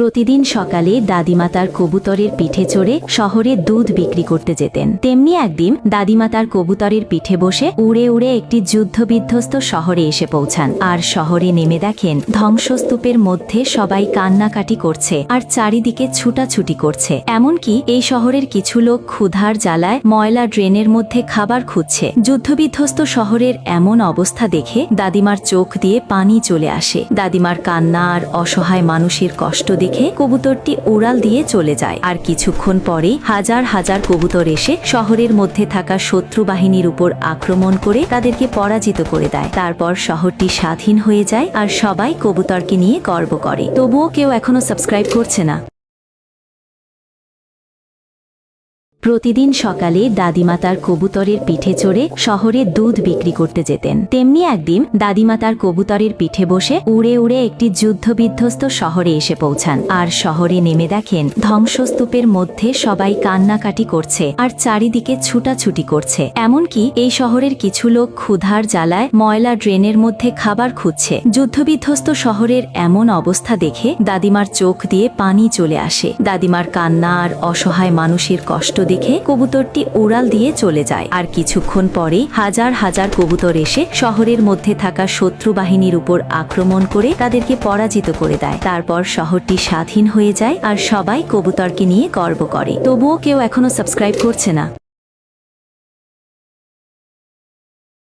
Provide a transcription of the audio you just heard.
প্রতিদিন সকালে দাদিমা তার কবুতরের পিঠে চড়ে শহরে দুধ বিক্রি করতে যেতেন। তেমনি একদিন দাদিমা তার কবুতরের পিঠে বসে উড়ে উড়ে একটি যুদ্ধবিধ্বস্ত শহরে এসে পৌঁছান। আর শহরে নেমে দেখেন ধ্বংসস্তূপের মধ্যে সবাই কান্নাকাটি করছে আর চারিদিকে ছুটাছুটি করছে। এমনকি এই শহরের কিছু লোক ক্ষুধার জ্বালায় ময়লা ড্রেনের মধ্যে খাবার খুঁজছে। যুদ্ধবিধ্বস্ত শহরের এমন অবস্থা দেখে দাদিমার চোখ দিয়ে পানি চলে আসে। দাদিমার কান্না আর অসহায় মানুষের কষ্ট দেখে কবুতরটি উড়াল দিয়ে চলে যায়। আর কিছুক্ষণ পরেই হাজার হাজার কবুতর এসে শহরের মধ্যে থাকা শত্রু বাহিনীর উপর আক্রমণ করে তাদেরকে পরাজিত করে দেয়। তারপর শহরটি স্বাধীন হয়ে যায় আর সবাই কবুতরকে নিয়ে গর্ব করে। তবুও কেউ এখনো সাবস্ক্রাইব করছে না। প্রতিদিন সকালে দাদিমা তার কবুতরের পিঠে চড়ে শহরে দুধ বিক্রি করতে যেতেন। তেমনি একদিন দাদিমা তার কবুতরের পিঠে বসে উড়ে উড়ে একটি যুদ্ধবিধ্বস্ত শহরে এসে পৌঁছান। আর শহরে নেমে দেখেন ধ্বংসস্তূপের মধ্যে সবাই কান্নাকাটি করছে আর চারিদিকে ছুটাছুটি করছে। এমনকি এই শহরের কিছু লোক ক্ষুধার জ্বালায় ময়লা ড্রেনের মধ্যে খাবার খুঁজছে। যুদ্ধবিধ্বস্ত শহরের এমন অবস্থা দেখে দাদিমার চোখ দিয়ে পানি চলে আসে। দাদিমার কান্না আর অসহায় মানুষের কষ্ট দেখে কবুতরটি উড়াল দিয়ে চলে যায়। আর কিছুক্ষণ পরেই হাজার হাজার কবুতর এসে শহরের মধ্যে থাকা শত্রু বাহিনীর উপর আক্রমণ করে তাদেরকে পরাজিত করে দেয়। তারপর শহরটি স্বাধীন হয়ে যায় আর সবাই কবুতরকে নিয়ে গর্ব করে। তবুও কেউ এখনো সাবস্ক্রাইব করছে না।